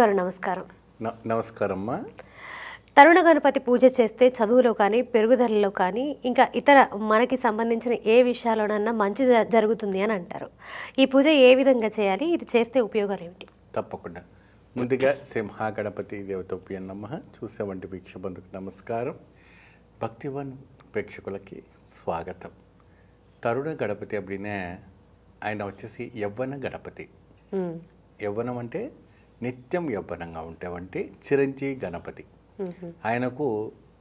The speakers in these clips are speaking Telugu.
గురుగారు నమస్కారం. నమస్కారం అమ్మా. తరుణ గణపతి పూజ చేస్తే చదువులో కానీ పెరుగుదలలో కానీ ఇంకా ఇతర మనకి సంబంధించిన ఏ విషయాల్లోనన్నా మంచి జరుగుతుంది అని అంటారు. ఈ పూజ ఏ విధంగా చేయాలి, ఇది చేస్తే ఉపయోగాలు ఏమిటి? తప్పకుండా. ముందుగా సింహ గణపతి దేవతోప్య నమః. చూసేవంటి వీక్ష బంధుకు నమస్కారం. భక్తివన్ ప్రేక్షకులకి స్వాగతం. తరుణ గణపతి అప్పుడినే ఆయన వచ్చేసి యవ్వన గణపతి. యవ్వనం అంటే నిత్యం యవ్వనంగా ఉండేవంటి చిరంజీవి గణపతి. ఆయనకు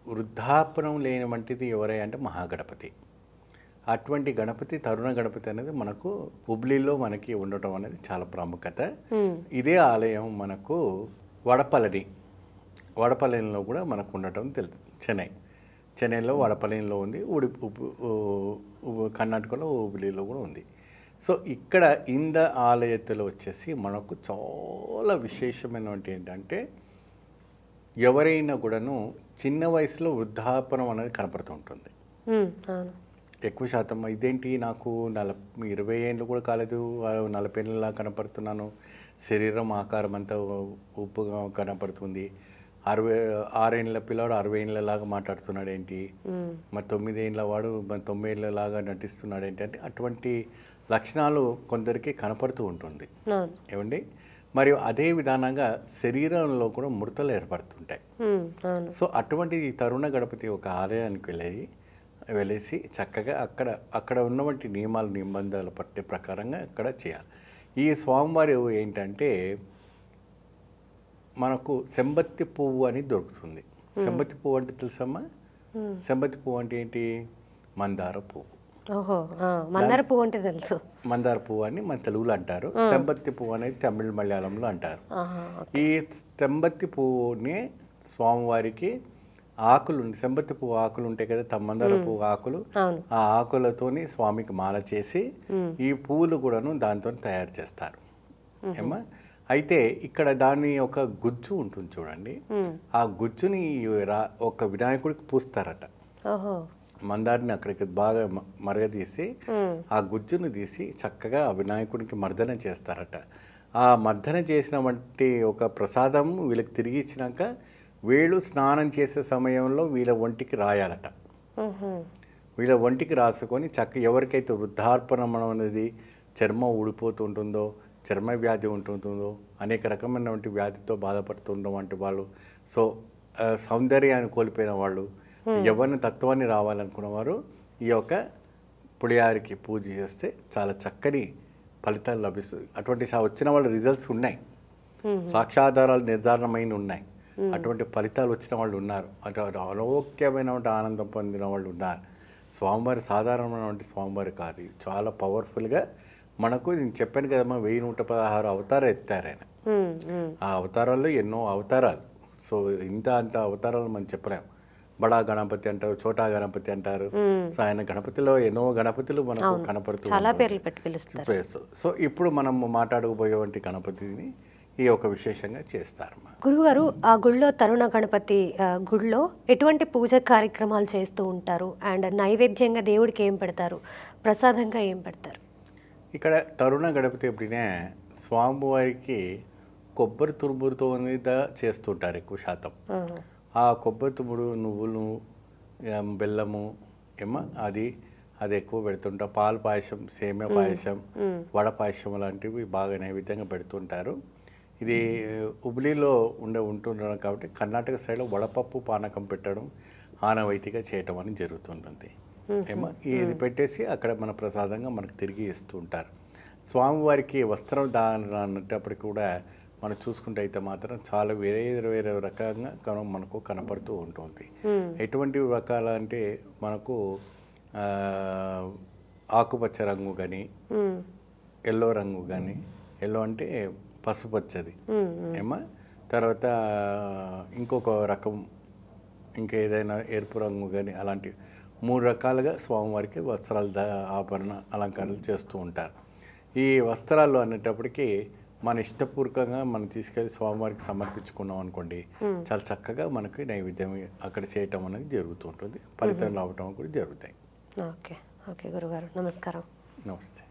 వృద్ధాపనం లేని వంటిది ఎవరై అంటే మహాగణపతి. అటువంటి గణపతి తరుణ గణపతి అనేది మనకు హుబ్లీలో మనకి ఉండటం అనేది చాలా ప్రాముఖ్యత. ఇదే ఆలయం మనకు వడపల్లిలో కూడా మనకు ఉండటం తెలుసు. చెన్నైలో వడపల్లిలో ఉంది, కర్ణాటకలో హుబ్లీలో కూడా ఉంది. సో ఇక్కడ ఇంద ఆలయతలో వచ్చేసి మనకు చాలా విశేషమైనటువంటి ఏంటంటే ఎవరైనా కూడాను చిన్న వయసులో వృద్ధాపనం అనేది కనపడుతూ ఉంటుంది. ఎక్కువ శాతం ఇదేంటి నాకు 20 ఏళ్ళు కూడా కాలేదు, 40 ఏళ్ళలా కనపడుతున్నాను, శరీరం ఆకారం అంతా ఉప్పుగా కనపడుతుంది, 6 ఏళ్ళ పిల్లవాడు 60 ఏళ్ళలాగా మాట్లాడుతున్నాడు ఏంటి, మరి 9 ఏళ్ళ వాడు 90 ఏళ్ళలాగా నటిస్తున్నాడు ఏంటి అంటే అటువంటి లక్షణాలు కొందరికి కనపడుతూ ఉంటుంది ఏమండి. మరియు అదే విధానంగా శరీరంలో కూడా ముడతలు ఏర్పడుతుంటాయి. సో అటువంటి తరుణ గణపతి ఒక ఆలయానికి వెళ్ళేసి చక్కగా అక్కడ ఉన్నటువంటి నిబంధనలు పట్టే ప్రకారంగా అక్కడ చేయాలి. ఈ స్వామివారి ఏంటంటే మనకు సెంబత్తి పువ్వు అని దొరుకుతుంది. సెంబత్తి పువ్వు అంటే తెలుసమ్మా? సెంబత్తి పువ్వు అంటే ఏంటి? మందార పువ్వు. మందార పువ్వు అంటే తెలుసు. మందార పువ్వు అని మన తెలుగులో అంటారు. సెంబత్తి పువ్వు అనేది తమిళ మలయాళంలో అంటారు. ఈ సెంబత్తి పువ్వుని స్వామివారికి ఆకులు, సెంబత్తి పువ్వు ఆకులు ఉంటాయి కదా, మందార పువ్వు ఆకులు, ఆ ఆకులతోని స్వామికి మాల చేసి ఈ పువ్వులు కూడాను దాంతో తయారు చేస్తారు ఏమా. అయితే ఇక్కడ దాని ఒక గుజ్జు ఉంటుంది చూడండి, ఆ గుజ్జుని ఒక వినాయకుడికి పూస్తారట. మందారిని అక్కడికి బాగా మరగదీసి ఆ గుజ్జును తీసి చక్కగా ఆ వినాయకుడికి మర్దన చేస్తారట. ఆ మర్దన చేసిన వంటి ఒక ప్రసాదం వీళ్ళకి తిరిగి ఇచ్చినాక వీళ్ళు స్నానం చేసే సమయంలో వీళ్ళ ఒంటికి రాయాలట. వీళ్ళ ఒంటికి రాసుకొని ఎవరికైతే వృద్ధార్పణం అనేది చర్మం ఊడిపోతుంటుందో, చర్మ వ్యాధి ఉంటుందో, అనేక రకమైనటువంటి వ్యాధితో బాధపడుతున్నటువంటి వాళ్ళు, సో సౌందర్యాన్ని కోల్పోయిన వాళ్ళు, యవ్వన తత్వాన్ని రావాలనుకున్న వారు ఈ యొక్క పుడియారికి పూజ చేస్తే చాలా చక్కని ఫలితాలు లభిస్తుంది. అటువంటి వచ్చిన వాళ్ళ రిజల్ట్స్ ఉన్నాయి, సాక్ష్యాధారాలు నిర్ధారణమైన ఉన్నాయి, అటువంటి ఫలితాలు వచ్చిన వాళ్ళు ఉన్నారు, అటువంటి అలౌక్యమైనటువంటి ఆనందం పొందిన వాళ్ళు ఉన్నారు. స్వామివారి సాధారణమైనటువంటి స్వామివారి కాదు, చాలా పవర్ఫుల్గా మనకు నేను చెప్పాను కదమ్మా, 1116 అవతారాలు ఎత్తారు ఆయన. ఆ అవతారాల్లో ఎన్నో అవతారాలు. సో అంత అవతారాలు మనం చెప్పలేము. బడా గణపతి అంటారు, చోటా గణపతి అంటారు. సో ఆయన గణపతిలో ఎన్నో గణపతులు మనకు కనపడుతుంది. సో ఇప్పుడు మనం మాట్లాడకపోయేటువంటి గణపతిని ఈ ఒక విశేషంగా చేస్తారు. గురుగారు, ఆ గుళ్ళో తరుణ గణపతి గుళ్ళో ఎటువంటి పూజ కార్యక్రమాలు చేస్తూ ఉంటారు? అండ్ నైవేద్యంగా దేవుడికి ఏం పెడతారు, ప్రసాదంగా ఏం పెడతారు? ఇక్కడ తరుణ గణపతి ఎప్పుడైనా స్వామివారికి కొబ్బరి తురుముతో చేస్తుంటారు ఎక్కువ శాతం. ఆ కొబ్బరి తుమ్ముడు, నువ్వులు, బెల్లము అది ఎక్కువ పెడుతుంటారు. పాల పాయసం, సేమ్యా పాయసం, వడ పాయసం లాంటివి బాగా నైవేద్యంగా పెడుతుంటారు. ఇది హుబ్లీలో ఉంటున్నాం కాబట్టి కర్ణాటక సైడ్లో వడపప్పు పానకం పెట్టడం ఆనవాయితీగా చేయటం అని జరుగుతుంటుంది ఇది పెట్టేసి అక్కడ మన ప్రసాదంగా మనకు తిరిగి ఇస్తూ ఉంటారు. స్వామివారికి వస్త్రం దానం అనేటప్పటికి కూడా మనం చూసుకుంటే అయితే మాత్రం చాలా వేరే రకంగా మనకు కనపడుతూ ఉంటుంది. ఎటువంటి రకాల అంటే మనకు ఆకుపచ్చ రంగు కానీ, ఎల్లో రంగు కానీ, ఎల్లో అంటే పసుపచ్చది తర్వాత ఇంకొక రకం ఇంకా ఏదైనా ఎరుపు రంగు కానీ, అలాంటి 3 రకాలుగా స్వామివారికి వస్త్రాలు ఆభరణ అలంకరణలు చేస్తూ ఉంటారు. ఈ వస్త్రాలు అనేటప్పటికీ మన ఇష్టపూర్వకంగా మనం తీసుకెళ్ళి స్వామివారికి సమర్పించుకున్నాం అనుకోండి, చాలా చక్కగా మనకి నైవేద్యం అక్కడ చేయటం అనేది జరుగుతూ ఉంటుంది. ఫలితం రావటం కూడా జరుగుతాయి. ఓకే గురుగారు, నమస్కారం. నమస్తే.